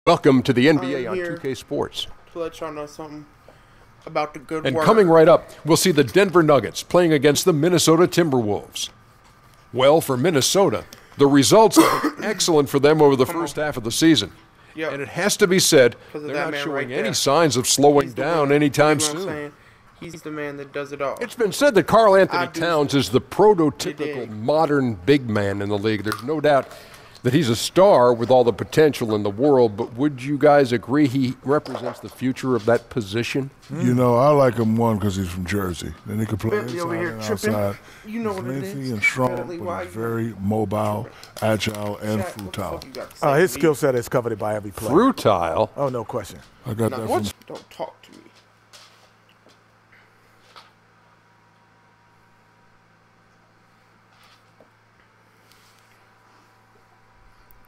Welcome to the NBA on 2K Sports. To let y'all know something about the good And work. coming right up, we'll see the Denver Nuggets playing against the Minnesota Timberwolves. Well, for Minnesota, the results have been excellent for them over the first half of the season. Yep. And it has to be said, they're that not man showing right any there. signs of slowing down anytime You know what I'm soon. saying? He's the man that does it all. It's been said that Karl Anthony I do. Towns is the prototypical modern big man in the league. There's no doubt that he's a star with all the potential in the world, but would you guys agree he represents the future of that position? You know, I like him one because he's from Jersey. Then he can play Bentley over inside here and tripping. outside. You know He's what it lengthy is. and strong, Bentley, but why he's you very mobile, agile, and Shaq, what the futile. fuck you got to say His to me? skill set is coveted by every player. Futile? Oh, no question. I got Now, that from don't talk to me.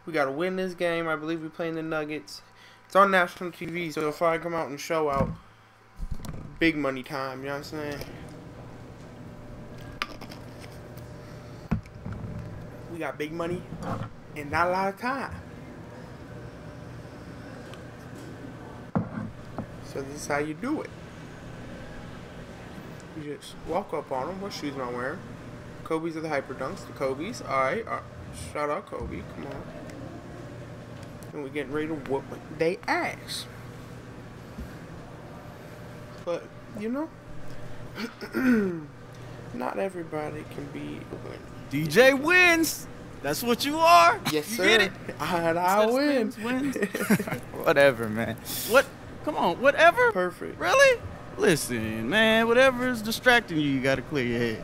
We got to win this game. I believe we're playing the Nuggets. It's on national TV, so if I come out and show out, big money time, you know what I'm saying? We got big money and not a lot of time. So this is how you do it. You just walk up on them. What shoes am I wearing? Kobe's are the Hyper Dunks. The Kobe's. Alright. Shout out Kobe. Come on. And we're getting ready to whoop they ass. But, you know, not everybody can be a winner. DJ wins. That's what you are. Yes, You sir. get it? I win. Wins. Whatever, man. What? Come on, whatever. Perfect. Really? Listen, man. Whatever is distracting you, you gotta clear your head.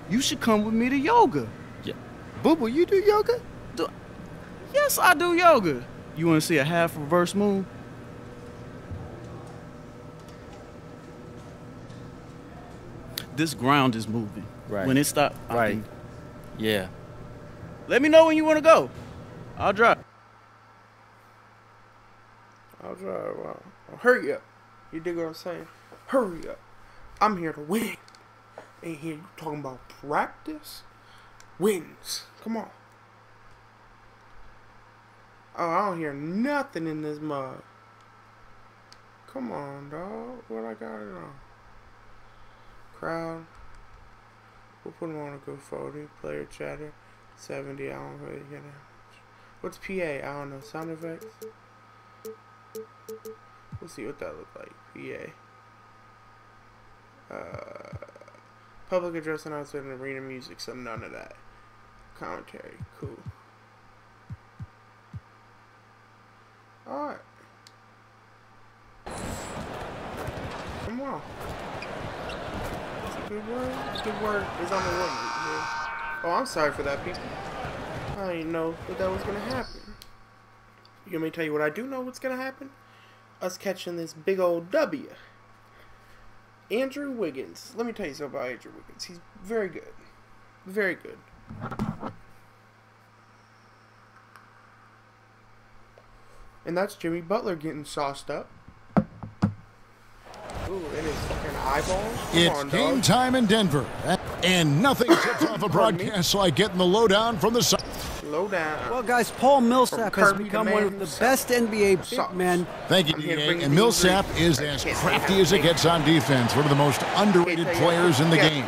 You should come with me to yoga. Yeah. Boo Boo, you do yoga? Yes, I do yoga. You want to see a half reverse moon? This ground is moving. Right. When it stops, Right. Yeah. Let me know when you want to go. I'll drive. I'll drive. Wow. Oh, hurry up. You dig what I'm saying? Hurry up. I'm here to win. Ain't here talking about practice. Wins. Come on. Oh, I don't hear nothing in this mug. Come on, dog. What I got it on? Crowd. We'll put them on a good 40. Player chatter. 70. I don't really get it. What's PA? I don't know. Sound effects? We'll see what that looks like. PA. Public address announcement and arena music, so none of that. Commentary. Cool. Alright. Come on. It's a good word. Good word is on the one. Oh, I'm sorry for that, people. I didn't know that was going to happen. You want me to tell you what I do know what's going to happen? Us catching this big old W. Andrew Wiggins. Let me tell you something about Andrew Wiggins. He's very good. Very good. And that's Jimmy Butler getting sauced up. Ooh, and his fucking eyeballs. Come It's on, game dog. time in Denver, and nothing tips off a broadcast like getting the lowdown from the side. Low down. Well, guys, Paul Millsap has Kirby, become the one man of the himself. best NBA big Sucks. men. Thank you, I'm here to DA. bring And the Millsap injury. is as crafty as it gets on defense. One of the most underrated players in the game.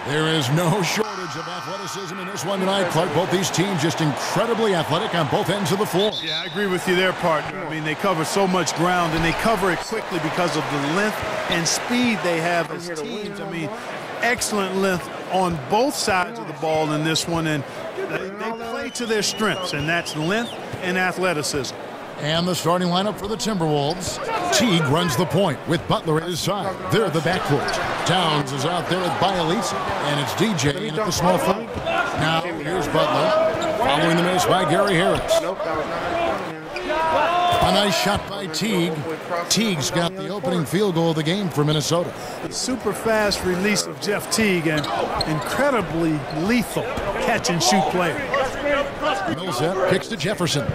There is no shortage of athleticism in this one tonight, Clark. Both these teams just incredibly athletic on both ends of the floor. Yeah, I agree with you there, partner. I mean, they cover so much ground, and they cover it quickly because of the length and speed they have as teams. I mean, excellent length on both sides of the ball in this one, and they play to their strengths, and that's length and athleticism. And the starting lineup for the Timberwolves. Teague runs the point with Butler at his side. They're the backcourt. Towns is out there with Bielitsa, and it's DJ in at the small forward. Now here's Butler, following the miss by Gary Harris. Nope, that was not A nice shot by Teague. Teague's got the opening field goal of the game for Minnesota. Super fast release of Jeff Teague, and incredibly lethal catch-and-shoot player. Millsap kicks to Jefferson.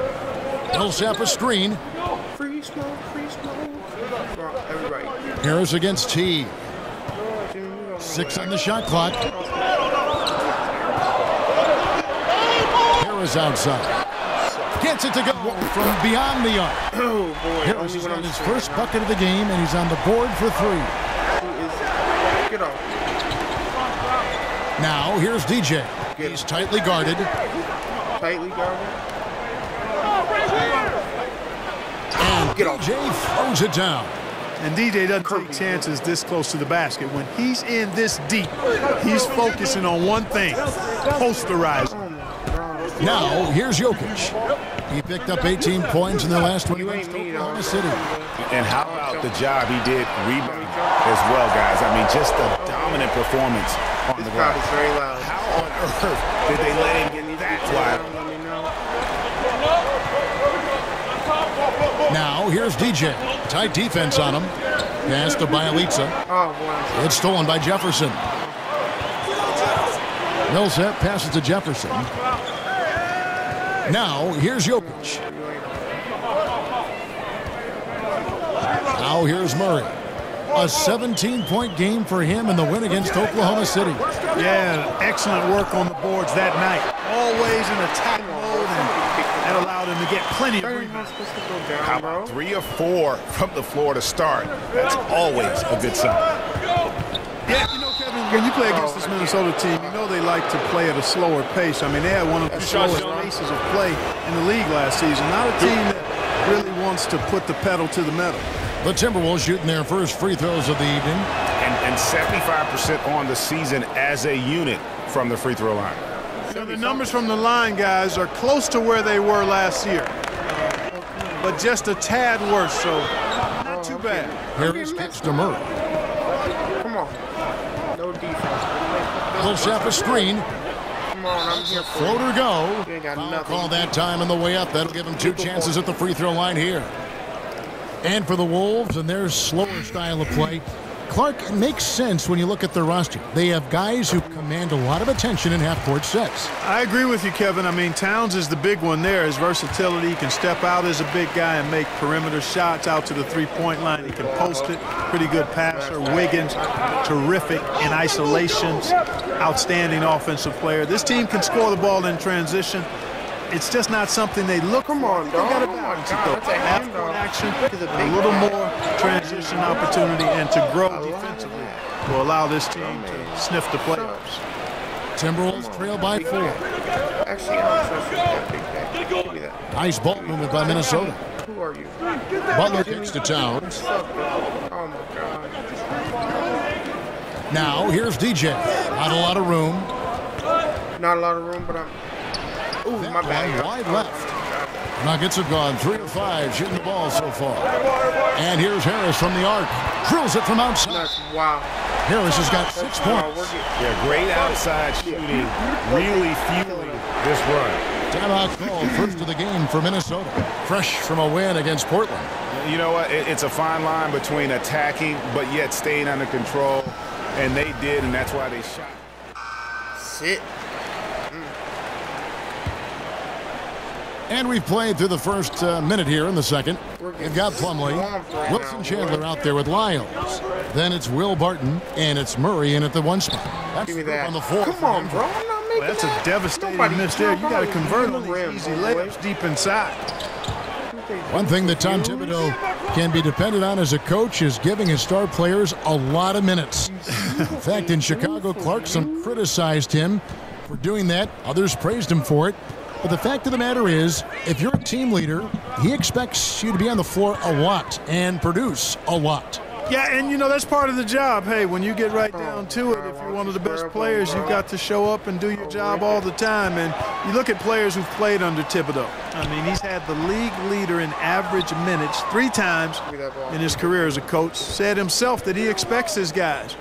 Millsap a screen. free smoke, free smoke. Everybody. Harris against Teague. 6 on the shot clock. Harris outside. gets it to go from beyond the arc. Oh, boy. Harris is on his first bucket of the game, and he's on the board for 3. Get off. Now, here's DJ. He's tightly guarded. Tightly guarded. And DJ throws it down. And DJ doesn't take chances this close to the basket. When he's in this deep, he's focusing on one thing, posterizing. Now, here's Jokic. He picked up 18 points in their last 20 against Oklahoma City. And how about the job he did rebounding as well, guys? I mean, just a dominant performance on the ground. This crowd is very loud. How on earth did they let him get that wide? Now, here's DJ. Tight defense on him. Pass to Bielitsa. Oh, boy. It's stolen by Jefferson. Millsap passes to Jefferson. Now, here's Jokic. Now, here's Murray. A 17-point game for him in the win against Oklahoma City. Yeah, excellent work on the boards that night. Always in attack mode, and that allowed him to get plenty of rebounds. How about 3 or 4 from the floor to start? That's always a good sign. Yeah, you know, Kevin, when you play against this Minnesota team, you know they like to play at a slower pace. I mean, they had one of the slowest paces of play in the league last season. Not a team that really wants to put the pedal to the metal. The Timberwolves shooting their first free throws of the evening. And 75% on the season as a unit from the free throw line. So the numbers from the line, guys, are close to where they were last year. But just a tad worse, so not too bad. Harris kicks to Murray. Come on. No defense. Millsap a screen. Come on, I'm here for Floater go. You ain't got Foul nothing. call that time on the way up. That'll give him 2 chances at the free throw line here. And for the Wolves and their slower style of play, Clark, it makes sense when you look at their roster. They have guys who command a lot of attention in half-court sets. I agree with you, Kevin. I mean, Towns is the big one there. His versatility. He can step out as a big guy and make perimeter shots out to the three-point line. He can post it. Pretty good passer. Wiggins, terrific in isolations. Outstanding offensive player. This team can score the ball in transition. It's just not something they look for. Come on, They dog. got to Oh, my balance it, God. though. That's a Half-court handoff. action, He's a a big little guy. more transition opportunity, and to grow defensively will allow this team to sniff the playoffs. Timberwolves trail by 4. Actually, I don't trust you with that big guy. Give me that. Nice ball movement by Minnesota. Who are you? Butler kicks to Towns. Oh, my God. Now, here's DJ. Not a lot of room. Not a lot of room, but I'm... Ooh, my bad. Wide left. Nuggets have gone 3 of 5 shooting the ball so far. And here's Harris from the arc. Drills it from outside. Nuts. Wow. Harris has got 6 points. Yeah, great outside shooting, really fueling this run. Timeout called first of the game for Minnesota. Fresh from a win against Portland. You know what? It's a fine line between attacking but yet staying under control. And they did, and that's why they shot. Sit. And we've played through the first minute here in the second. We've got Plumlee, Wilson Chandler out there with Lyles. Then it's Will Barton, and it's Murray in at the 1 spot. That's Give me the group that. on the 4. Come on, bro. I'm not making That's a that. devastating Nobody miss there. You got to jump convert on on the these rim, easy boy. layups deep inside. One thing that Tom Thibodeau can be depended on as a coach is giving his star players a lot of minutes. In fact, in Chicago, Clarkson criticized him for doing that. Others praised him for it. But the fact of the matter is, if you're a team leader, he expects you to be on the floor a lot and produce a lot. Yeah, and you know, that's part of the job. Hey, when you get right down to it, if you're one of the best players, you've got to show up and do your job all the time. And you look at players who've played under Thibodeau. I mean, he's had the league leader in average minutes 3 times in his career as a coach. Said himself that he expects his guys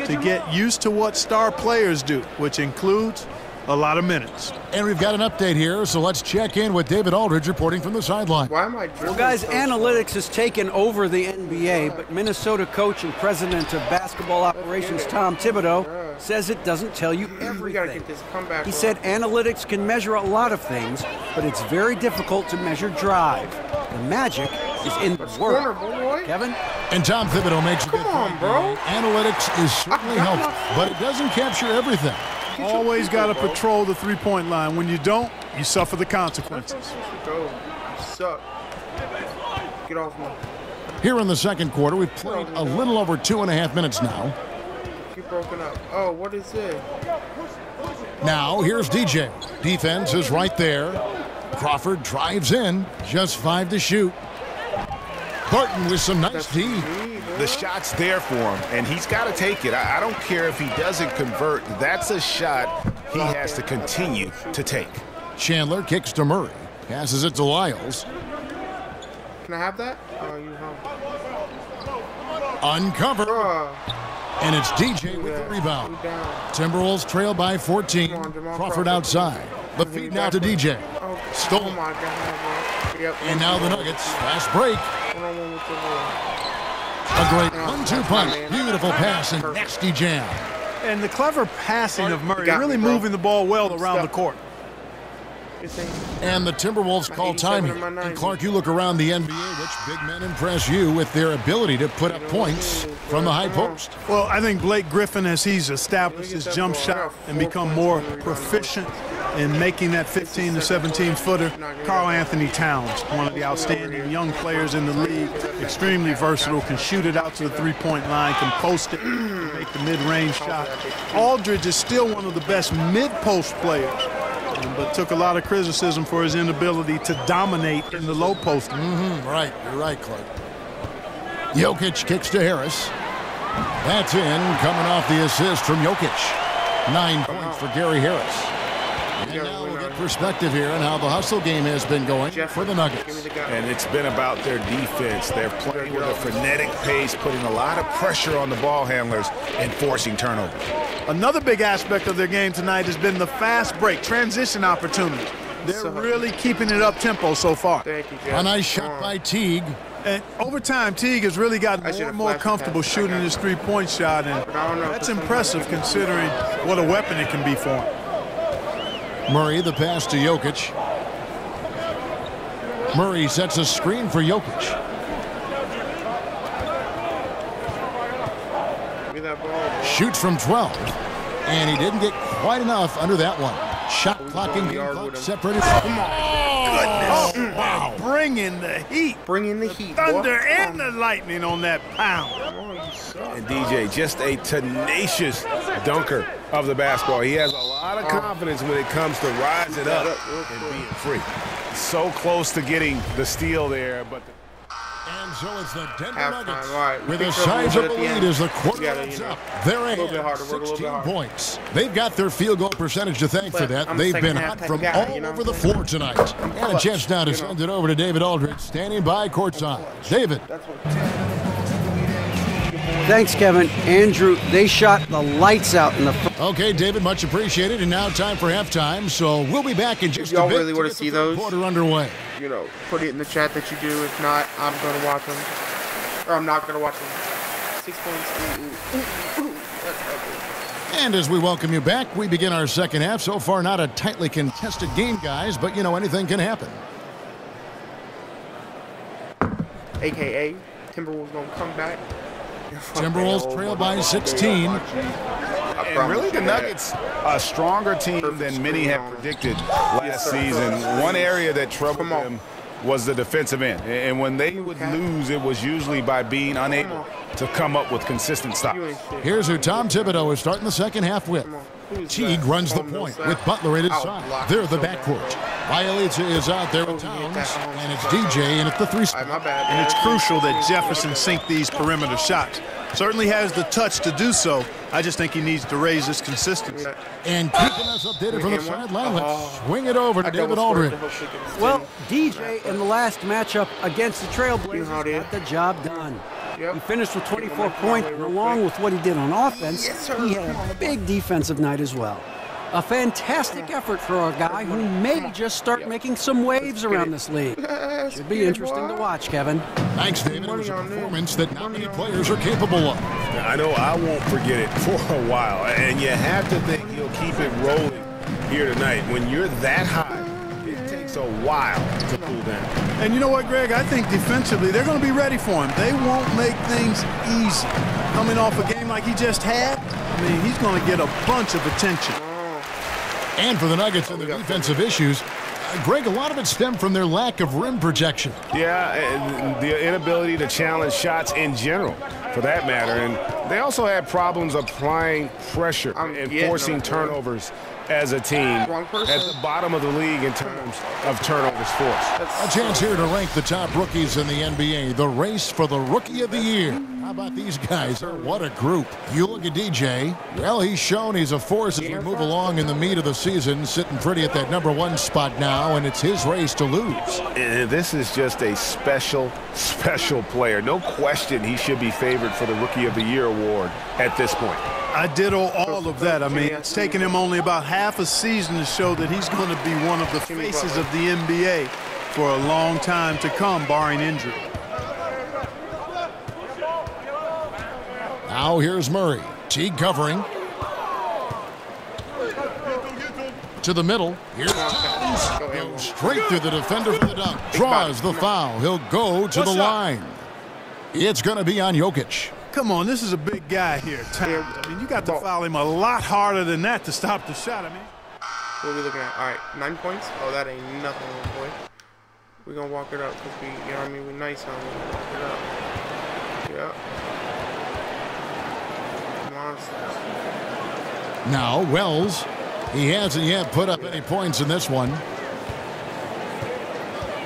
to get used to what star players do, which includes a lot of minutes. And we've got an update here, so let's check in with David Aldridge reporting from the sideline. Why am I dribbling? Well, guys, so analytics has taken over the NBA, but Minnesota coach and president of basketball operations Tom Thibodeau says it doesn't tell you We got to everything. get this comeback. He said analytics can measure a lot of things, but it's very difficult to measure drive. The magic is in the corner, work. boy. Kevin? And Tom Thibodeau makes a good Come on, point. bro. Analytics is certainly helpful, but it doesn't capture everything. Always got to patrol the three-point line. When you don't, You suffer the consequences. Go. Suck. Get off me. Here in the second quarter, we've played a little over 2.5 minutes now. Keep broken up. Oh, what is it? Now, here's DJ. Defense is right there. Crawford drives in. Just 5 to shoot. Barton with some nice D. The shot's there for him, and he's got to take it. I don't care if he doesn't convert. That's a shot he has to continue to take. Chandler kicks to Murray. Passes it to Lyles. Can I have that? Oh, you home. Uncovered. And it's DJ with the rebound. Timberwolves trail by 14. Crawford outside. The feed now to DJ. Stolen. Oh my God. Yep. And now the Nuggets. Fast break. A great 1-2 punch. Beautiful pass and nasty jam. And the clever passing of Murray, really moving the ball well around the court. And the Timberwolves call time here. And Clark, you look around the NBA, which big men impress you with their ability to put up points from the high post? Well, I think Blake Griffin, as he's established his jump shot and become more proficient in making that 15 to 17 footer. Karl Anthony Towns, one of the outstanding young players in the league, extremely versatile, can shoot it out to the three-point line, can post it, can make the mid-range shot. Aldridge is still one of the best mid-post players, but took a lot of criticism for his inability to dominate in the low post. Right, you're right, Clark. Jokic kicks to Harris. That's in, coming off the assist from Jokic. 9 points for Gary Harris. And now we'll get perspective here on how the hustle game has been going for the Nuggets. And it's been about their defense. They're playing with a frenetic pace, putting a lot of pressure on the ball handlers and forcing turnovers. Another big aspect of their game tonight has been the fast break, transition opportunities. They're really keeping it up-tempo so far. A nice shot by Teague. And over time, Teague has really gotten more and more comfortable shooting his three-point shot, and that's impressive considering what a weapon it can be for him. Murray, the pass to Jokic. Murray sets a screen for Jokic. Shoots from 12. And he didn't get quite enough under that one. Shot clocking, game clock separated. Oh, wow. Bringing the heat. Bringing the heat. Thunder and the lightning on that pound. And DJ, just a tenacious dunker of the basketball. He has a lot of confidence when it comes to rising up and being free. So close to getting the steal there, but... And so it's the Denver Nuggets with a sizable lead as the quarter ends up. They're ahead 16 points. They've got their field goal percentage to thank for that. They've been hot from all over the floor tonight. And a chance now to send it over to David Aldridge, standing by courtside. David. Thanks, Kevin. Andrew, they shot the lights out in the first. Okay, David, much appreciated. And now time for halftime. So we'll be back in just a bit. Y'all really want to see those? Quarter underway. You know, put it in the chat that you do. If not, I'm going to watch them. Or I'm not going to watch them. 6 points. That's ugly. And as we welcome you back, we begin our second half. So far, not a tightly contested game, guys, but, you know, anything can happen. AKA, Timberwolves going to come back. Timberwolves trail by 16. And really the Nuggets, a stronger team than many have predicted last season. One area that troubled them was the defensive end. And when they would lose, it was usually by being unable to come up with consistent stops. Here's who Tom Thibodeau is starting the second half with. Teague runs the point with Butler at his side. They're the backcourt. Bielitsa is out there with Towns, and it's DJ in at the three spot. And it's crucial that Jefferson sink these perimeter shots. Certainly has the touch to do so. I just think he needs to raise his consistency. And keeping us updated from the sideline, let's swing it over to David Aldridge. Well, DJ in the last matchup against the Trailblazers got the job done. He finished with 24 points, and along with what he did on offense, he had a big defensive night as well. A fantastic effort for a guy who may just start making some waves around this league. Should be interesting to watch, Kevin. Thanks, David. It was a performance that not many players are capable of. I know I won't forget it for a while, and you have to think he'll keep it rolling here tonight. When you're that high, it takes a while to cool down. And you know what, Greg? I think defensively they're going to be ready for him. They won't make things easy. Coming off a game like he just had, I mean, he's going to get a bunch of attention. And for the Nuggets and their defensive issues, Greg, a lot of it stemmed from their lack of rim protection. Yeah, and the inability to challenge shots in general, for that matter. And they also had problems applying pressure and forcing turnovers as a team at the bottom of the league in terms of turnovers forced. A chance here to rank the top rookies in the NBA. The race for the Rookie of the Year. How about these guys? What a group. You look at DJ. Well, he's shown he's a force as we move along in the meat of the season, sitting pretty at that #1 spot now, and it's his race to lose. And this is just a special, special player. No question he should be favored for the Rookie of the Year award at this point. I ditto all of that. I mean, it's taken him only about half a season to show that he's going to be one of the faces of the NBA for a long time to come, barring injury. Now here's Murray. Teague covering. To the middle. Here's Towns. Goes straight through the defender for the dunk. Draws the foul. He'll go to the line. It's going to be on Jokic. Come on, this is a big guy here, Towns. I mean, you got to foul him a lot harder than that to stop the shot. I mean, what are we looking at? All right, 9 points. Oh, that ain't nothing, boy. We're going to walk it up because we, you know what I mean, we're nice on it. Walk it up. Yeah. Monsters. Now, Wells. He hasn't yet put up any points in this one.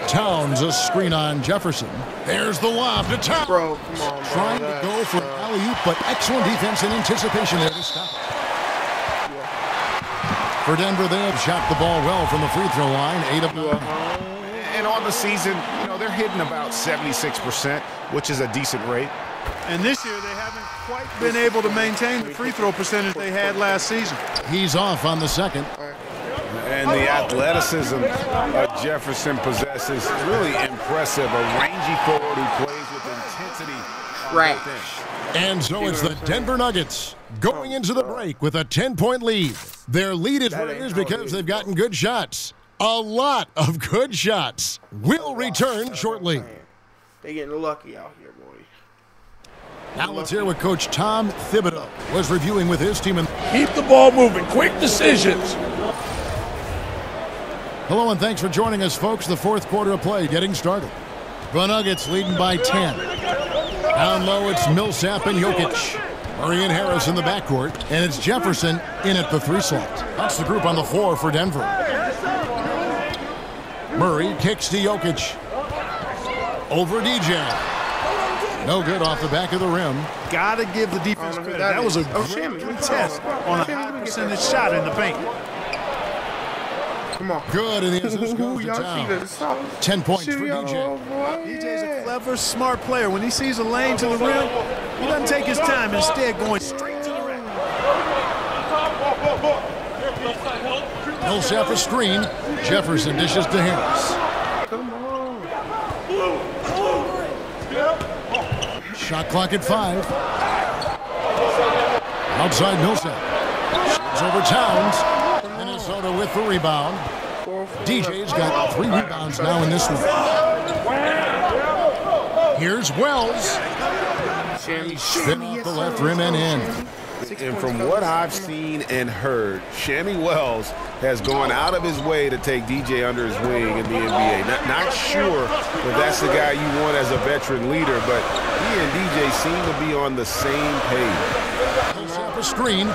Towns, a screen on Jefferson. There's the lob to Towns. Bro, come on, bro. Trying to go for an alley-oop, but excellent defense and anticipation there to stop it. For Denver, they have shot the ball well from the free throw line, 8 of 9. And on the season, you know, they're hitting about 76%, which is a decent rate. And this year, they haven't quite been able to maintain the free throw percentage they had last season. He's off on the second. And the athleticism Jefferson possesses is really impressive. A rangy forward who plays with intensity. Right. And so it's the Denver Nuggets going into the break with a 10-point lead. Their lead is what it is because they've gotten good shots. A lot of good shots. We'll return shortly. They getting lucky out here, boy. Now let's hear what Coach Tom Thibodeau was reviewing with his team. Keep the ball moving. Quick decisions. Hello and thanks for joining us, folks. The fourth quarter of play getting started. The Nuggets leading by 10. Down low, it's Millsap and Jokic. Murray and Harris in the backcourt, and it's Jefferson in at the 3 slot. That's the group on the floor for Denver. Murray kicks to Jokic. Over DJ. No good off the back of the rim. Got to give the defense credit. That was a great test on a high percentage shot in the paint. Come on. Good, and the assist goes to Towns. 10 points for DJ. DJ's a clever, smart player. When he sees a lane to the rim, he doesn't take his time. Instead, going straight to the rim. Millsap a screen. Jefferson dishes to Harris. Come on. Shot clock at 5. Outside Millsap. Shoots over Towns. Minnesota with the rebound. DJ's got 3 rebounds now in this one. Here's Wells. Spin off the left rim and in. And from what I've seen and heard, Shammy Wells has gone out of his way to take DJ under his wing in the NBA. Not sure if that's the guy you want as a veteran leader, but he and DJ seem to be on the same page. Pulls up a screen.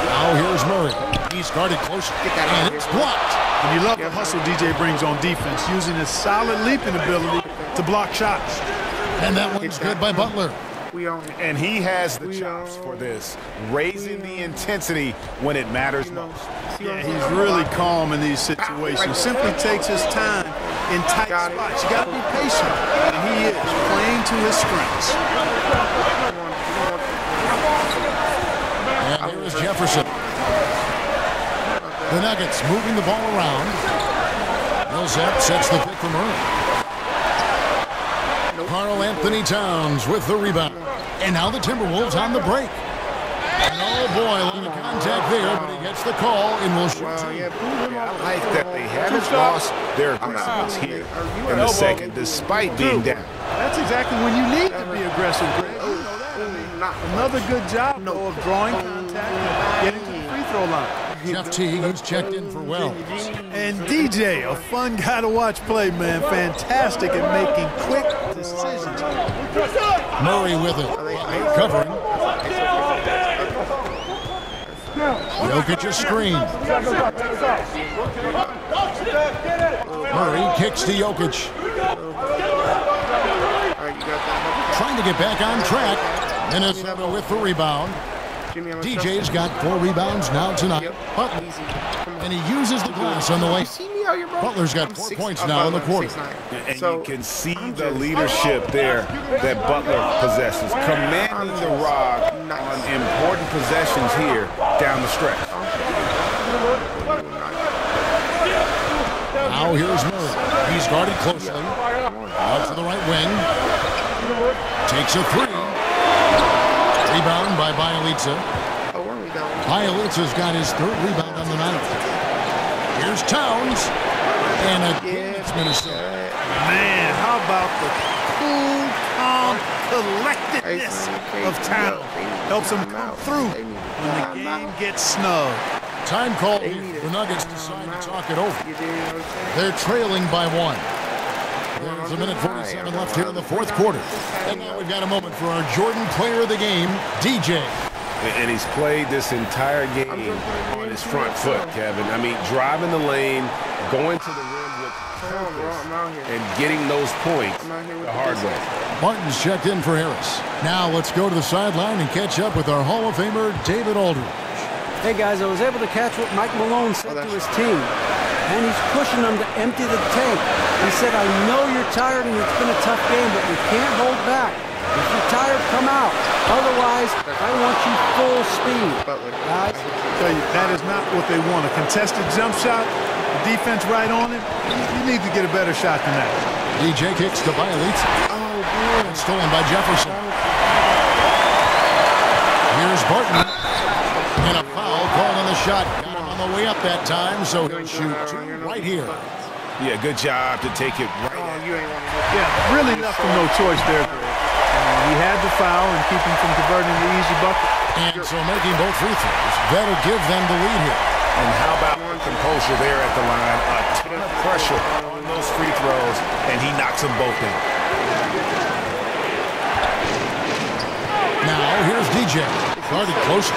Now here's Murray. He's guarded close, and it's blocked. And you love the hustle DJ brings on defense, using his solid leaping ability to block shots. And that one's good by Butler. And he has the chops for this, raising the intensity when it matters most. Yeah, he's really calm in these situations. Simply takes his time in tight spots. You got to be patient, and he is playing to his strengths. And here is Jefferson. The Nuggets moving the ball around. Millsap sets the pick for Murray. Karl Anthony Towns with the rebound. And now the Timberwolves on the break. And oh boy, a little contact there, but he gets the call and will shoot 2. I like that they haven't lost their aggressiveness here in the second, despite being down. That's exactly when you need to be aggressive, Greg. You know that. Another good job, though, of drawing contact and getting to the free throw line. Jeff Teague, who's checked in for Wells. And DJ, a fun guy to watch play, man. Fantastic at making quick decisions. Murray with it. Covering. Jokic a screen. Murray kicks to Jokic. Trying to get back on track. Minnesota with the rebound. DJ's got 4 rebounds now tonight. Butler. And he uses the glass on the way. Butler's got 4 points now in the quarter. And you can see the leadership there that Butler possesses, commanding the rock on important possessions here down the stretch. Now here's Murray. He's guarded closely. Out to the right wing. Takes a 3. Rebound by Bielitsa. Bielitsa's got his 3rd rebound on the night. Here's Towns. And it's Minnesota. Man, how about the cool, calm, collectedness of Towns? Helps him come through when the game gets snug. Time called. The Nuggets decide to talk it over. They're trailing by 1. There's a minute 47 left here in the 4th quarter. And now we've got a moment for our Jordan player of the game, DJ. And he's played this entire game on his front foot, Kevin. I mean, driving the lane, going to the rim with purpose, and getting those points the hard way. Martin's checked in for Harris. Now let's go to the sideline and catch up with our Hall of Famer, David Aldridge. Hey, guys, I was able to catch what Mike Malone said to his team. And he's pushing them to empty the tank. He said, I know you're tired and it's been a tough game, but you can't hold back. If you're tired, come out. Otherwise, I want you full speed. Guys, Tell you, that is not what they want. A contested jump shot, the defense right on it. You need to get a better shot than that. DJ kicks to Bielitsa. oh, boy. Stolen by Jefferson. Here's Barton. And a foul called on the shot. Got him on the way up that time, so he'll shoot 2 right here. Yeah, good job to take it right at. Yeah, really left him no choice there, Greg. He had the foul and keep him from converting the easy bucket. And so making both free throws, that'll give them the lead here. And how about composure there at the line? A ton of pressure on those free throws, and he knocks them both in. Now here's DJ. Guarded closer.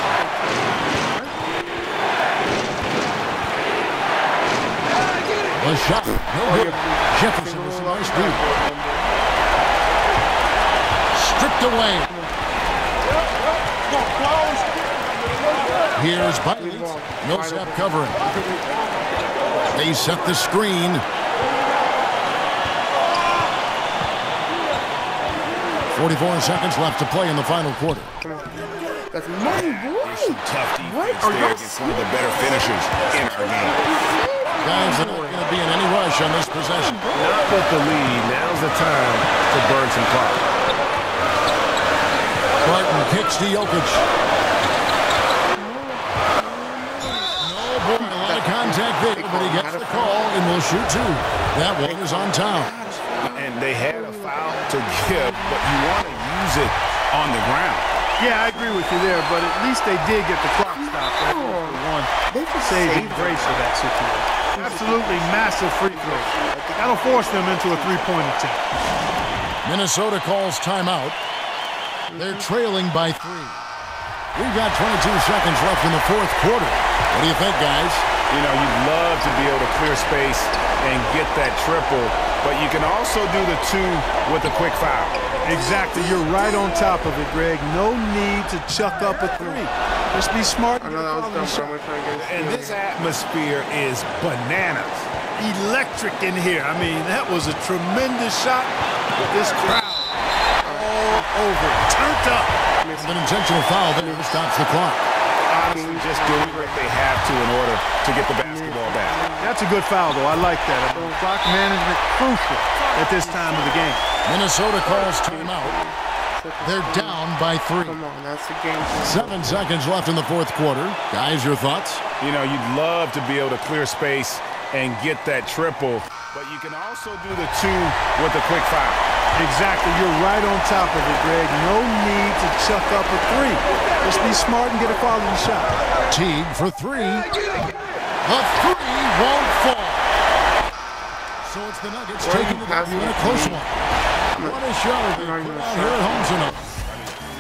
The shot, no good. Jefferson with some nice deep. Stripped away. Here's Bielitsa. Millsap covering. They set the screen. .44 seconds left to play in the final quarter. That's money, boy. Tough defense there against one of the better finishers in our game. Guys, they're not going to be in any rush on this possession. Not with the lead. Now's the time to burn some clock. Barton kicks to Jokic. No, boy, a lot of contact there, but he gets the call and will shoot 2. That one is on Towns. And they had a foul to give, but you want to use it on the ground. Yeah, I agree with you there, but at least they did get the clock stopped. They could save grace for that situation. Absolutely massive free throw. That'll force them into a 3-point attempt. Minnesota calls timeout. They're trailing by 3. We've got 22 seconds left in the 4th quarter. What do you think, guys? You know, you'd love to be able to clear space and get that triple, but you can also do the 2 with a quick foul. Exactly. You're right on top of it, Greg. No need to chuck up a 3. Just be smart. I know that was dumb, and this atmosphere is bananas. Electric in here. I mean, that was a tremendous shot. This crowd all over, turned up. An intentional foul there stops the clock. Honestly, just doing what they have to in order to get the basketball back. That's a good foul, though. I like that. Clock management crucial at this time of the game. Minnesota calls timeout. They're down by 3. Come on, that's the game. 7 seconds left in the 4th quarter. Guys, your thoughts? You know, you'd love to be able to clear space and get that triple, but you can also do the 2 with a quick foul. Exactly. You're right on top of it, Greg. No need to chuck up a 3. Just be smart and get a quality shot. Teague for 3. The 3 won't fall. So it's the Nuggets taking the W in a close one. What a show they put out here at home tonight.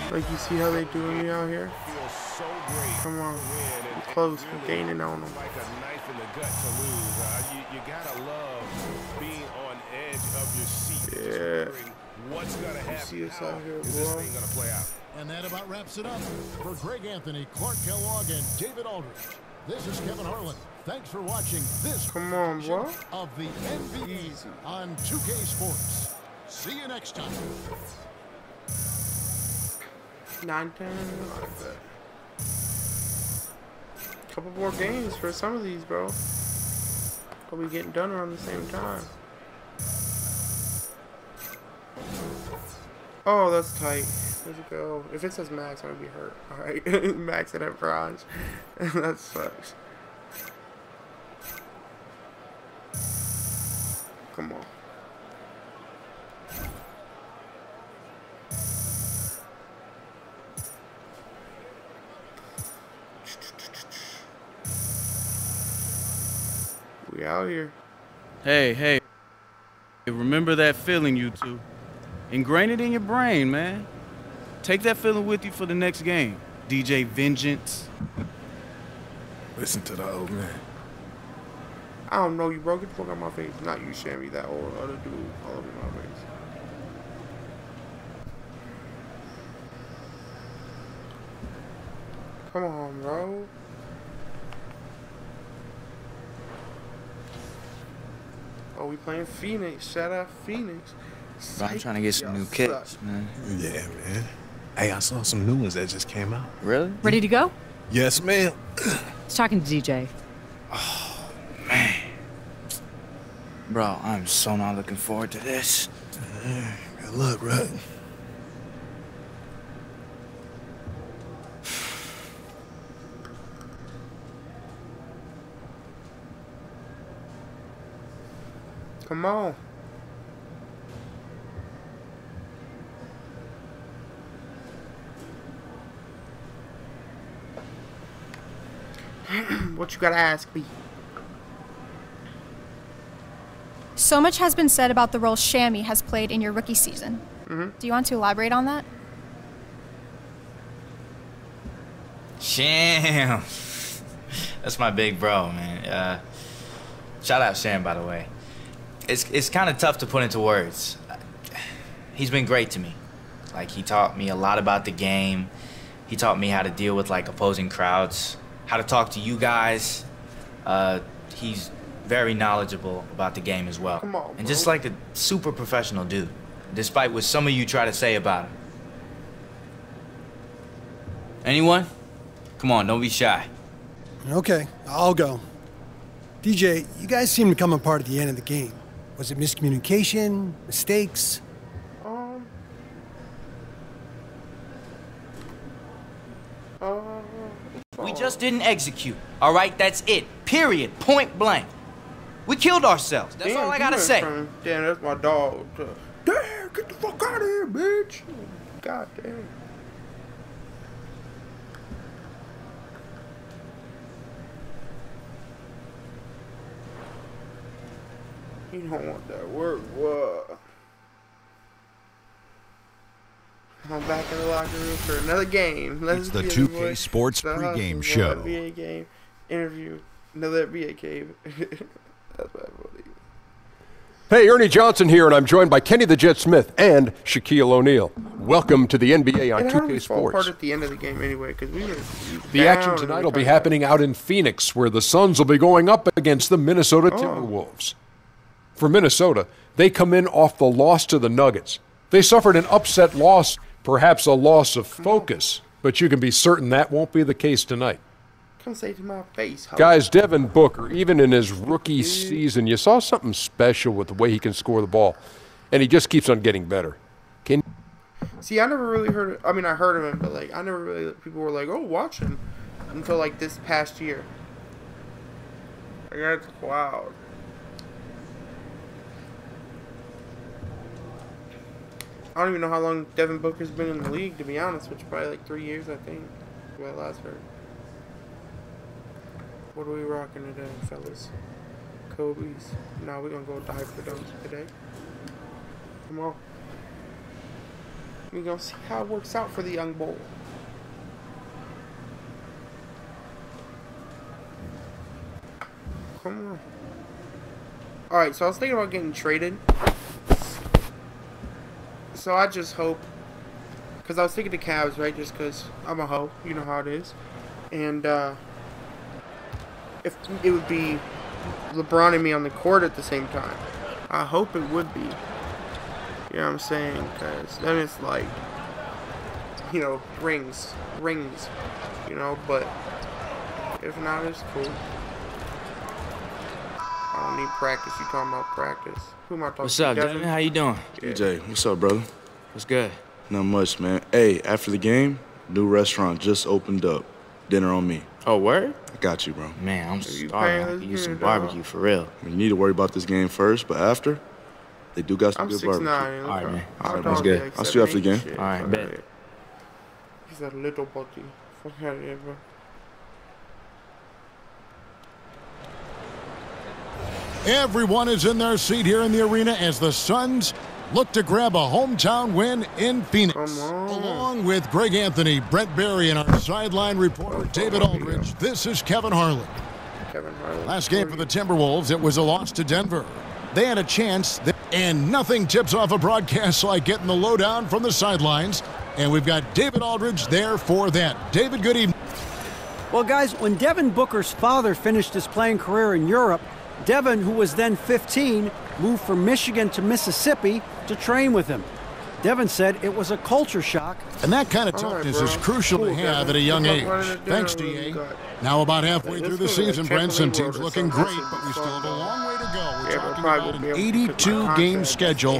Like, you see how they doing me out here? Come on. We're close. We're gaining on them. Like a knife in the gut to lose. You gotta love being on edge of your seat. Yeah. What's gonna happen? See us out here, Is this thing gonna play out? And that about wraps it up. For Greg Anthony, Clark Kellogg, and David Aldridge, this is Kevin Harlan. Thanks for watching this Come on, bro. of the NBA on 2K Sports. See you next time. 9-10. Couple more games for some of these, bro. Probably getting done around the same time. Oh, that's tight. Let's go. If it says max, I'm gonna be hurt. Alright. Max at that garage. That sucks. Come on. We out here. Hey, remember that feeling, you two. Ingrain it in your brain, man. Take that feeling with you for the next game. DJ Vengeance. Listen to the old man. I don't know you, bro. Get the fuck out of my face. Not you, Shammy. That old other dude all over my face. Come on, bro. Oh, we playing Phoenix. Shout out Phoenix. Bro, I'm trying to get some new kicks, man. Yeah, man. Hey, I saw some new ones that just came out. Really? Ready to go? Yes, ma'am. I was talking to DJ. Oh, man. Bro, I'm so not looking forward to this. Good luck, right? Come on. What you gotta ask me? So much has been said about the role Shammy has played in your rookie season. Do you want to elaborate on that? Sham. That's my big bro, man. Shout out Sham, by the way. It's kind of tough to put into words. He's been great to me. Like, he taught me a lot about the game. He taught me how to deal with, like, opposing crowds, how to talk to you guys. He's very knowledgeable about the game as well. Come on, and just like a super professional dude, despite what some of you try to say about him. Anyone? Come on, don't be shy. Okay, I'll go. DJ, you guys seem to come apart at the end of the game. Was it miscommunication? Mistakes? We just didn't execute. All right, that's it. Period. Point blank. We killed ourselves. That's all I gotta say. Damn, that's my dog. Damn, get the fuck out of here, bitch. God damn. You don't want that word, what? I'm back in the locker room for another game. It's the 2K Sports pregame show. NBA game, interview, another NBA game. That's what I believe. Hey, Ernie Johnson here, and I'm joined by Kenny the Jet Smith and Shaquille O'Neal. Welcome to the NBA on 2K Sports. Part at the end of the game anyway, because we were the action tonight will be happening out in Phoenix, where the Suns will be going up against the Minnesota Timberwolves. For Minnesota, they come in off the loss to the Nuggets. They suffered an upset loss, perhaps a loss of focus, but you can be certain that won't be the case tonight. Come say to my face. Guys, Devin Booker, even in his rookie season, you saw something special with the way he can score the ball, and he just keeps on getting better. See, I never really heard. I mean, I heard of him, but like, I never really. People were like, "Oh, watch him," until like this past year. Like, that's wild. I don't even know how long Devin Booker's been in the league, to be honest, which is probably like 3 years, I think. What I last heard. What are we rocking today, fellas? Kobe's. Now we're gonna go dive for those today. Come on. We're gonna see how it works out for the young bull. Come on. Alright, so I was thinking about getting traded. So I just hope, because I was thinking the Cavs, right? Just because I'm a hoe, you know how it is. And if it would be LeBron and me on the court at the same time, I hope it would be. You know what I'm saying? Because then it's like, you know, rings, you know. But if not, it's cool. I don't need practice. You talking about practice? Who am I talking to? What's up, Devin? How you doing? Yeah. DJ, what's up, brother? What's good? Not much, man. Hey, after the game, new restaurant just opened up. Dinner on me. Oh, word? I got you, bro. Man, I'm starving. I could use some barbecue for real. You need to worry about this game first, but after, they do got some good barbecue. All right, man. All right, that's good. I'll see you after the game. All right, bet. He's a little butty. Fuck out of here, bro. Everyone is in their seat here in the arena as the Suns look to grab a hometown win in Phoenix. Along with Greg Anthony, Brent Barry, and our sideline reporter, David Aldridge, this is Kevin Harlan. Last game for the Timberwolves, it was a loss to Denver. They had a chance, and nothing tips off a broadcast like getting the lowdown from the sidelines. And we've got David Aldridge there for that. David, good evening. Well, guys, when Devin Booker's father finished his playing career in Europe, Devin, who was then 15, moved from Michigan to Mississippi to train with him. Devin said it was a culture shock. And that kind of toughness is crucial to have at a young age. Thanks, DA. Now about halfway through the season, Brent, some teams looking great, but we still have a long way to go. We're talking about an 82-game schedule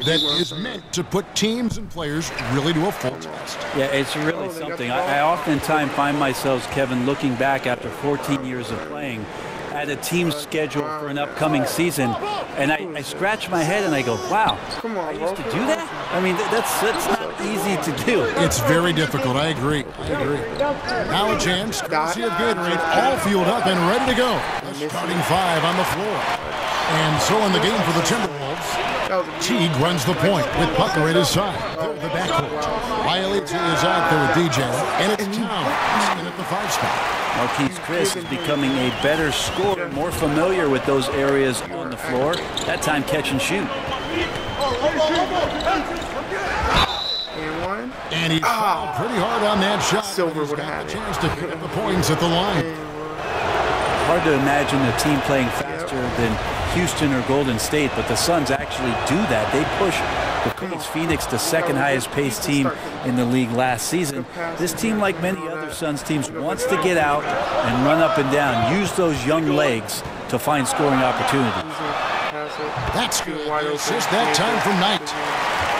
that is meant to put teams and players really to a full test. Yeah, it's really something. I oftentimes find myself, Kevin, looking back after 14 years of playing at a team schedule for an upcoming season, and I scratch my head and I go, wow, I used to do that? I mean, that's not easy to do. It's very difficult. I agree. Now a chance, courtesy of Gatorade, all fueled up and ready to go. The starting five on the floor. And so in the game for the Timberwolves, Teague runs the point with Butler at his side. They're the backcourt. Bialiti is out there with DJ, and it's Towns in at the 5 spot. Marquise Chris is becoming a better scorer, more familiar with those areas on the floor. That time catch and shoot. And he fouled pretty hard on that shot. Silver would have had a chance to pick up the points at the line. Hard to imagine a team playing faster than Houston or Golden State, but the Suns actually do that. They push the Phoenix, the second highest paced team in the league last season. This team, like many other Suns teams, wants to get out and run up and down, use those young legs to find scoring opportunities. That's good. Assist that time from Knight.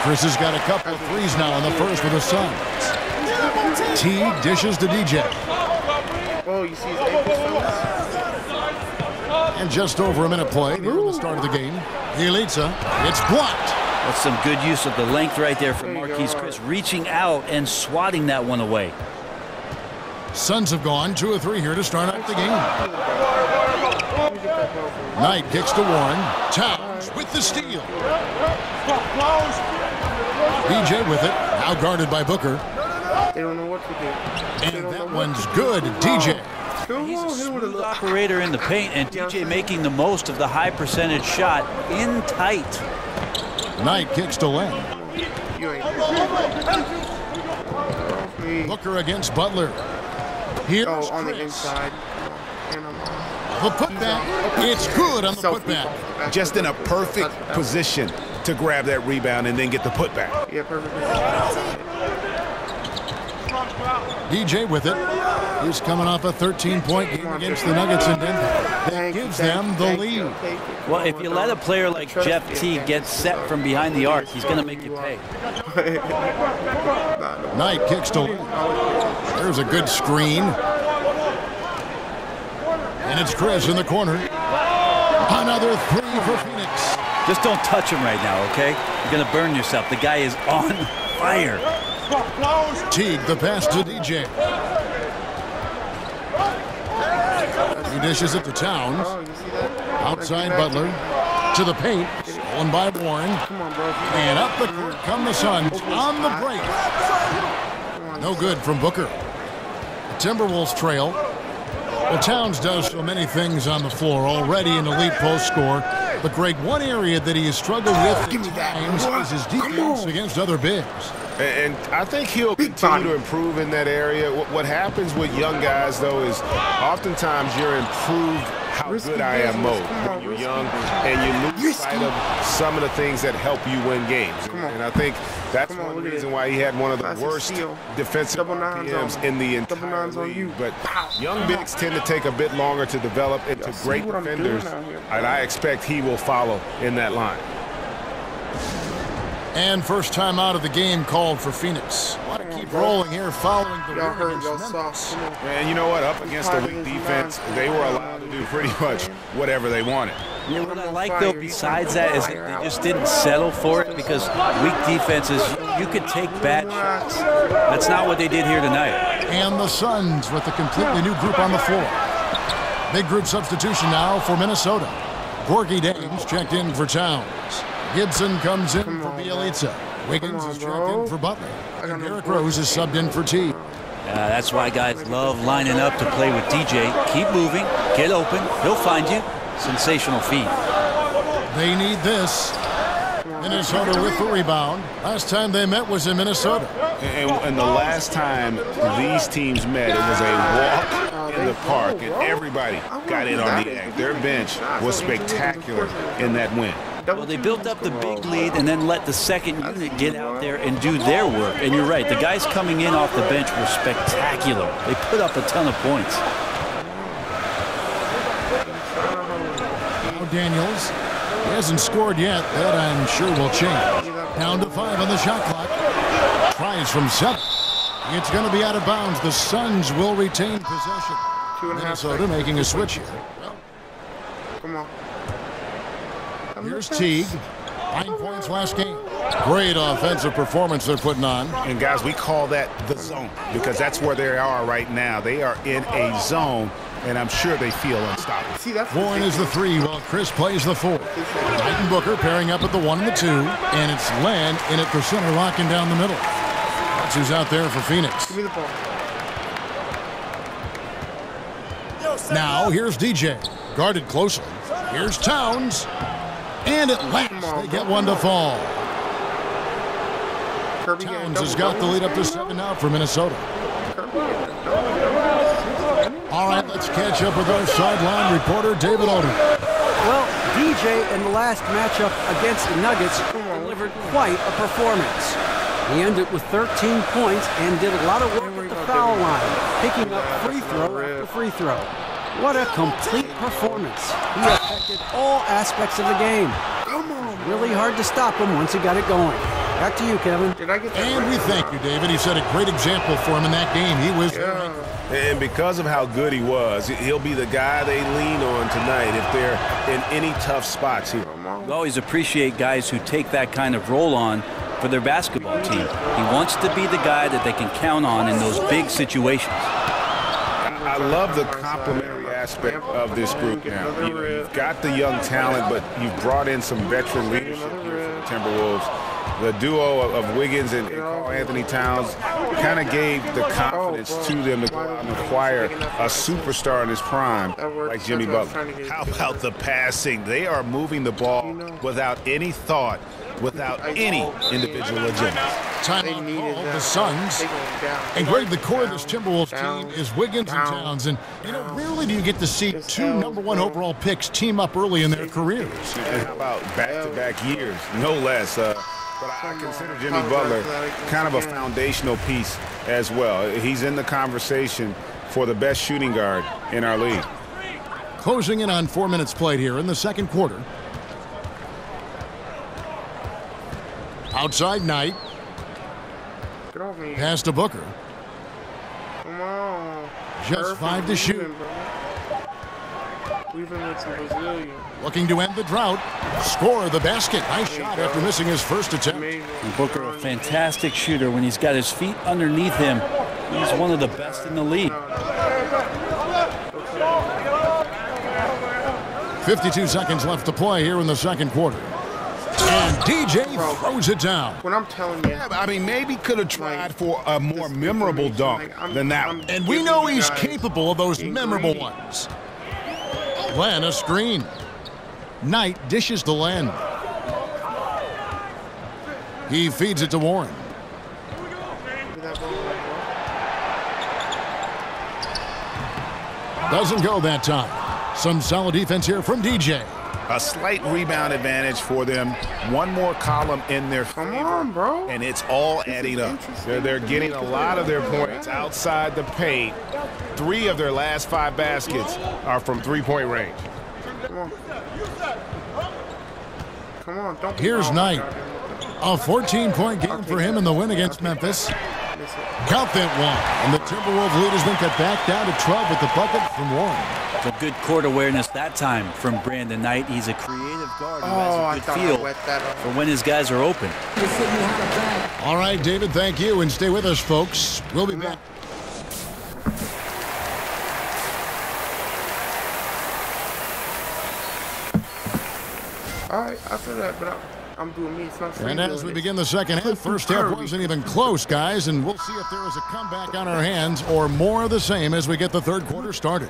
Chris has got a couple of threes now in the first for the Suns. Teague dishes to DJ. Oh, you see his ankles? And just over a minute play near the start of the game. Bielitsa, it's blocked. That's some good use of the length right there from Marquise Chris, reaching out and swatting that one away. Suns have gone 2 of 3 here to start out the game. Knight kicks to Warren. Towns with the steal. DJ with it, now guarded by Booker. They don't know what to do. And that one's good, DJ. He's a smooth operator in the paint, and DJ making the most of the high percentage shot in tight. Knight kicks to Len. Booker against Butler. Here's on the Chris. inside. The putback. It's good on the putback. Just in a perfect position to grab that rebound and then get the putback. Yeah, perfect. DJ with it. He's coming off a 13-point game against the Nuggets in Denver. That gives them the lead. Well, if you let a player like Jeff Teague get set from behind the arc, he's going to make you pay. Knight kicks to Len. There's a good screen. And it's Chris in the corner. Another 3 for Phoenix. Just don't touch him right now, okay? You're going to burn yourself. The guy is on fire. Teague, the pass to DJ. He dishes it to Towns. Outside Butler. To the paint. Stolen by Warren. And up the court come the Suns on the break. No good from Booker. The Timberwolves trail. Well, Towns does so many things on the floor, already an elite post scorer. But, Greg, one area that he has struggled with at times is his defense against other bigs. And I think he'll continue to improve in that area. What happens with young guys, though, is oftentimes you're improved how good I am mode when you're young, and you lose sight of some of the things that help you win games. And I think that's one reason why he had one of the worst defensive RPMs in the entire league. But young bigs tend to take a bit longer to develop into great defenders, and I expect he will follow in that line. And first time out of the game called for Phoenix. Want to keep rolling here following the win against Memphis. And you know what? Up against a weak defense, they were allowed to do pretty much whatever they wanted. You know what I like, though, besides that, is that they just didn't settle for it, because weak defenses, you could take bad shots. That's not what they did here tonight. And the Suns with a completely new group on the floor. Big group substitution now for Minnesota. Gorgie Dames checked in for Towns. Gibson comes in for Bielitsa. Wiggins is checked in for Butler. And Derrick Rose is subbed in for Teague. That's why guys love lining up to play with DJ. Keep moving, get open, he'll find you. Sensational feat. They need this. Minnesota with the rebound. Last time they met was in Minnesota. And the last time these teams met, it was a walk in the park, and everybody got in on the act. Their bench was spectacular in that win. Well, they built up the big lead and then let the second unit get out there and do their work. And you're right, the guys coming in off the bench were spectacular. They put up a ton of points. Now Daniels, he hasn't scored yet. That I'm sure will change. Down to 5 on the shot clock. Tries from 7. It's going to be out of bounds. The Suns will retain possession. Minnesota making a switch here. Come on. Here's Teague. 9 points last game. Great offensive performance they're putting on. And, guys, we call that the zone because that's where they are right now. They are in a zone, and I'm sure they feel unstoppable. Warren is the 3 while Chris plays the 4. Knight and Booker pairing up at the 1 and the 2. And it's Len in it for center, locking down the middle. That's who's out there for Phoenix. Give me the ball. Now here's DJ. Guarded closely. Here's Towns. And at last, they get one to fall. Towns has got the lead up to 7 now for Minnesota. All right, let's catch up with our sideline reporter, David Odom. Well, DJ in the last matchup against the Nuggets delivered quite a performance. He ended with 13 points and did a lot of work at the foul line, picking up free throw after free throw. What a complete performance. He affected all aspects of the game. Come on. Really hard to stop him once he got it going. Back to you, Kevin. And we thank you, David. He set a great example for him in that game. He was... And because of how good he was, he'll be the guy they lean on tonight if they're in any tough spots here. We always appreciate guys who take that kind of role on for their basketball team. He wants to be the guy that they can count on in those big situations. I love the complementary aspect of this group now. You've got the young talent, but you've brought in some veteran leadership here for the Timberwolves. The duo of Wiggins and Karl-Anthony Towns kind of gave the confidence to them to go out and acquire a superstar in his prime like Jimmy Butler. How about the passing? They are moving the ball without any thought, without any individual agenda. Timeout call, the Suns. And Greg, the core of this Timberwolves team is Wiggins and Towns. And, you know, rarely do you get to see 2 #1 overall picks team up early in their careers. And how about back-to-back years, no less. But I consider Jimmy Butler kind of a foundational piece as well. He's in the conversation for the best shooting guard in our league. Closing in on 4 minutes played here in the second quarter. Outside Knight. Pass to Booker. Come on. Just 5 to shoot. We've been with some Brazilian. Looking to end the drought. Score the basket. Nice shot after missing his first attempt. And Booker, a fantastic shooter. When he's got his feet underneath him, he's one of the best in the league. 52 seconds left to play here in the second quarter. And DJ throws it down. When I'm telling you. Yeah, I mean, maybe could have tried for a more memorable dunk than that one. And we know he's capable of those memorable ones. Len, a screen. Knight dishes to Len. He feeds it to Warren. Doesn't go that time. Some solid defense here from DJ. A slight rebound advantage for them. One more column in their favor. Come on, bro. And it's all adding up. They're getting a lot of their points outside the paint. 3 of their last 5 baskets are from three-point range. Come on. Come on. Don't be Here's Knight. A 14-point game for him in the win against Memphis. Count that one. And the Timberwolves lead has been cut back down to 12 with the bucket from Warren. It's a good court awareness that time from Brandon Knight. He's a creative guard who has a good feel for when his guys are open. All right, David, thank you. And stay with us, folks. We'll be back. All right, after that, but I'm doing me. It's not And as we begin the second half, first half wasn't even close, guys, and we'll see if there is a comeback on our hands or more of the same as we get the third quarter started.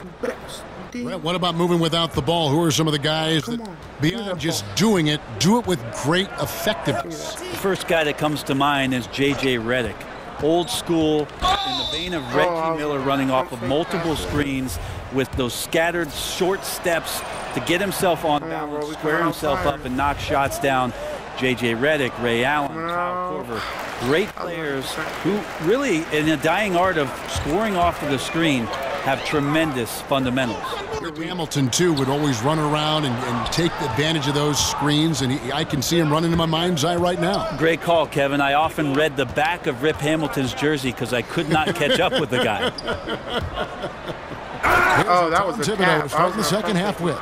Brett, what about moving without the ball? Who are some of the guys that, beyond just doing it, do it with great effectiveness? The first guy that comes to mind is J.J. Redick. Old school, in the vein of Reggie Miller, running off of multiple screens with those scattered short steps to get himself on balance, square himself up, and knock shots down. J.J. Redick, Ray Allen, Kyle Korver, great players who really, in a dying art of scoring off of the screen, have tremendous fundamentals. Hamilton, too, would always run around and take advantage of those screens, and I can see him running in my mind's eye right now. Great call, Kevin. I often read the back of Rip Hamilton's jersey because I could not catch up with the guy. Oh, that was a Thibodeau starting the second half with.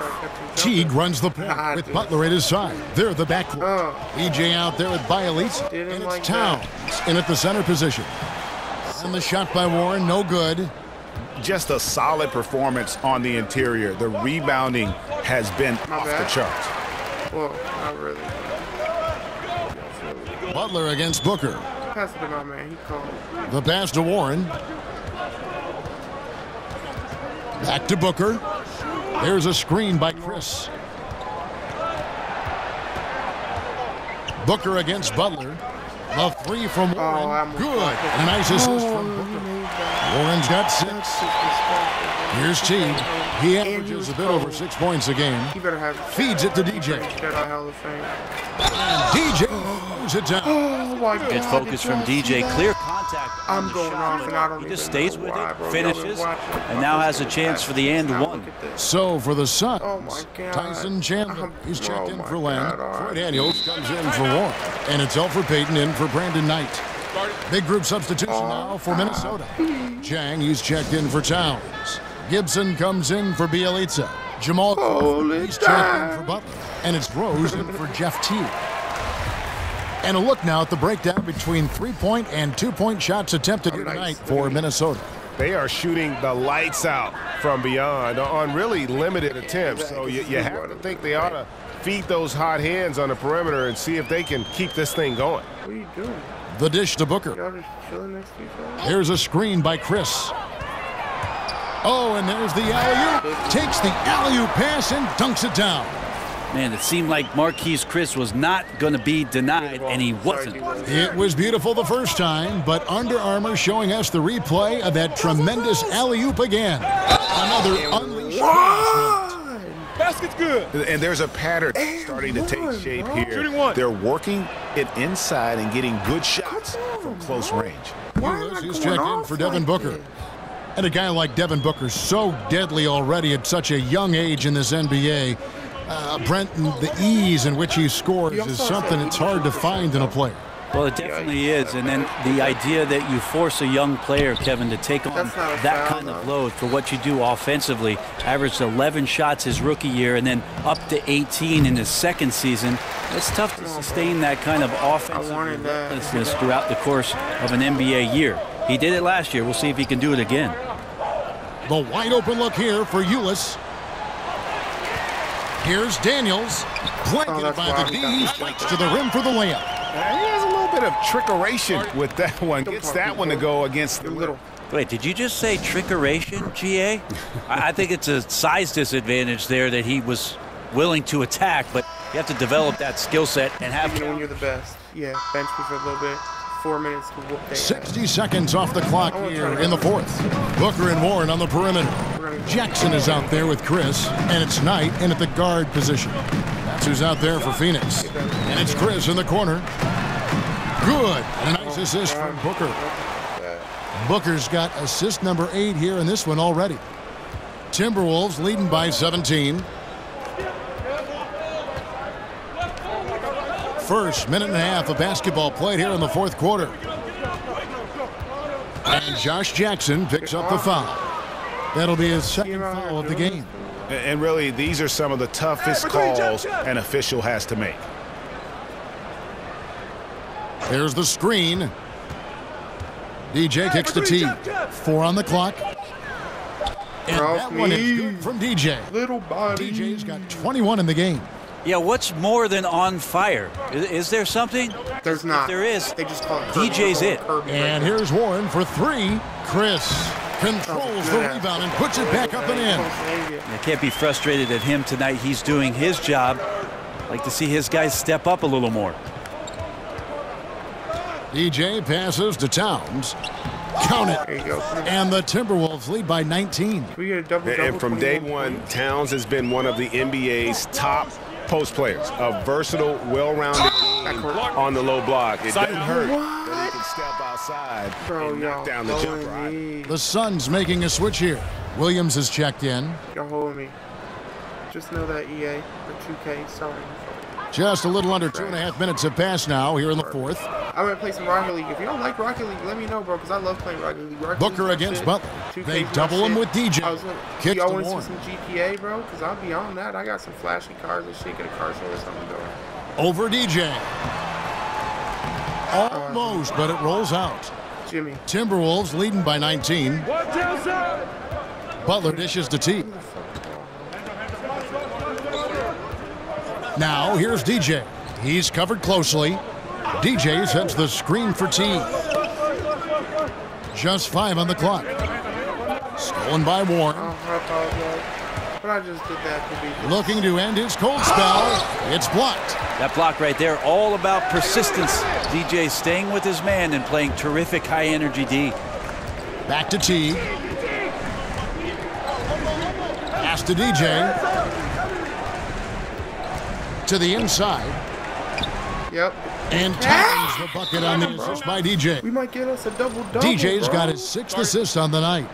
Teague runs the point with Butler at his side. They're the backcourt. EJ out there with Bialisa. And it's Towns in at the center position. And the shot by Warren, no good. Just a solid performance on the interior. The rebounding has been off the charts. Well, not really. Butler against Booker. Pass it to my man. He called. The pass to Warren. Back to Booker. There's a screen by Chris. Booker against Butler. The 3 from Warren. Good. And a nice assist from Booker. Warren's got 6. Here's Teague. He averages a bit over 6 points a game. Feeds it to DJ. And DJ moves it down. Good focus from DJ. Clear contact. I'm going off and I don't He just stays with it, finishes, and now has a chance for the and one. So for the Suns, Tyson Chandler, he's checked in for Len. Troy Daniels comes in for Warren. And it's Elfrid Payton in for Brandon Knight. Big group substitution now for Minnesota. Chang, he's checked in for Towns. Gibson comes in for Bielitsa. Jamal Crawford, he's checked in for Butler. And it's Rose in for Jeff Teague. And a look now at the breakdown between 3-point and 2-point shots attempted here tonight for Minnesota. They are shooting the lights out from beyond on really limited attempts. So you have to think they ought to feed those hot hands on the perimeter and see if they can keep this thing going. What are you doing? The dish to Booker. Y'all just chilling next to each other? Here's a screen by Chris. Oh, and there's the alley-oop. Takes the alley-oop pass and dunks it down. Man, it seemed like Marquise Chris was not going to be denied, and he wasn't. It was beautiful the first time, but Under Armour showing us the replay of that tremendous alley-oop again. Another unleashed pass. Basket's good. And there's a pattern starting to take shape here. They're working it inside and getting good shots from close range. He's checked in for Devin Booker. And a guy like Devin Booker, so deadly already at such a young age in this NBA. Brent, the ease in which he scores is something it's hard to find in a player. Well, it definitely is. And then the idea that you force a young player, Kevin, to take on that kind of load for what you do offensively, averaged 11 shots his rookie year and then up to 18 in his second season. It's tough to sustain that kind of offensive relentlessness throughout the course of an NBA year. He did it last year. We'll see if he can do it again. The wide open look here for Ulis. Here's Daniels. Blanketed by the D. He strikes to the rim for the layup. He has a little bit of trickeration with that one. Gets that one to go against the little. Wait, did you just say trickeration, GA? I think it's a size disadvantage there that he was willing to attack, but you have to develop that skill set and have. Even when you're the best. Yeah, bench me for a little bit. 4 minutes to whoop their 60 seconds off the clock here in the fourth. Booker and Warren on the perimeter. Jackson is out there with Chris, and it's Knight in at the guard position. That's who's out there for Phoenix. And it's Chris in the corner. Good. And a nice assist from Booker. Booker's got assist number 8 here in this one already. Timberwolves leading by 17. First minute and a half of basketball played here in the fourth quarter. And Josh Jackson picks up the foul. That'll be his second foul of the game. And really, these are some of the toughest calls an official has to make. There's the screen. DJ kicks the tee. 4 on the clock. And that one is good from DJ. Little body. DJ's got 21 in the game. Yeah, what's more than on fire? Is there something? There's not. If there is, they just call it DJ's it. And here's Warren for 3. Chris controls the rebound and puts it back up and in. I can't be frustrated at him tonight. He's doing his job. I'd like to see his guys step up a little more. DJ passes to Towns. Count it. There you go. And the Timberwolves lead by 19. We get a double. And from day one, Towns has been one of the NBA's top post players. A versatile, well-rounded game on the low block. It doesn't hurt that he can step outside and knock down the jumper. The Suns making a switch here. Williams has checked in. You're holding me. Just know that EA or 2K, sorry. Just a little under 2.5 minutes have passed now here in the fourth. I'm going to play some Rocket League. If you don't like Rocket League, let me know, bro, because I love playing Rocket League. Booker against Butler. They double him with DJ. Kicks y'all to want to Warren. see some GTA, bro? Because I'll be on that. I got some flashy cars and shit. Get a car show or something going. Over DJ. Almost, but it rolls out. Jimmy. Timberwolves leading by 19. Butler dishes to T. Now here's DJ. He's covered closely. DJ sets the screen for T. Just 5 on the clock. Stolen by Warren. But I just did that to be looking to end his cold spell. It's blocked. That block right there, all about persistence. DJ staying with his man and playing terrific high-energy D. Back to T. Pass to DJ. To the inside. Yep. And Towns the bucket on the assist by DJ. We might get us a double-double, DJ's bro. got his 6th assist on the night.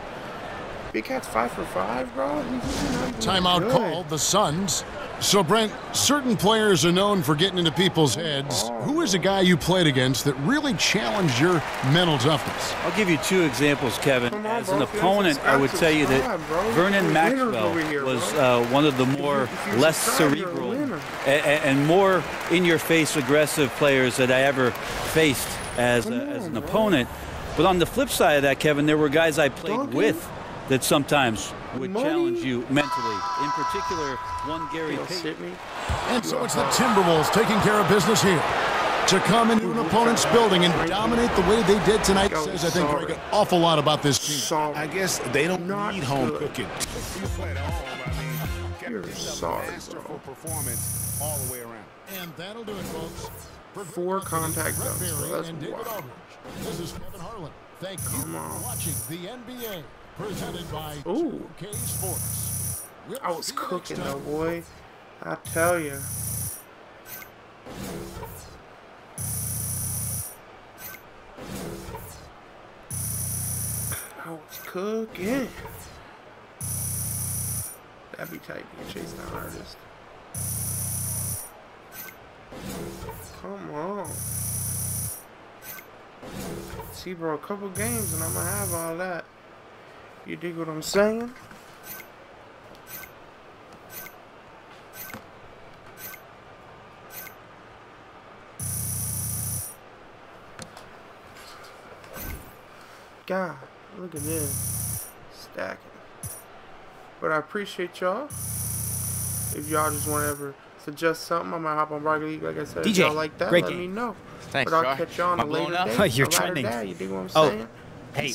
Big Cat's 5 for 5, bro. Timeout called the Suns. So, Brent, certain players are known for getting into people's heads. Who is a guy you played against that really challenged your mental toughness? I'll give you 2 examples, Kevin. As an opponent, I would tell you that Vernon Maxwell was one of the more less cerebral and more in-your-face aggressive players that I ever faced as an opponent. But on the flip side of that, Kevin, there were guys I played with that sometimes would challenge you mentally. In particular, one Gary Payton. And so it's the Timberwolves taking care of business here. To come into an opponent's building and dominate the way they did tonight says, I think, Greg, an awful lot about this team. I guess they don't need home cooking. You're sorry, bro. Performance all the way around. And that'll do it, folks. 4 contact dunks, bro. That's wild. This is Kevin Harlan. Thank you for watching the NBA. Presented by 2K Sports. I was cooking though, boy. I tell you. I was cooking. That'd be tight being chased down artist. Come on. See, bro, a couple games and I'm gonna have all that. You dig what I'm saying? God, look at this. Stacking. But I appreciate y'all. If y'all just want to ever suggest something, I might hop on Rocket League. Like I said, if y'all like that, let me know. Thanks, but I'll catch y'all on a later day. You're trending. You dig what I'm saying? Hey.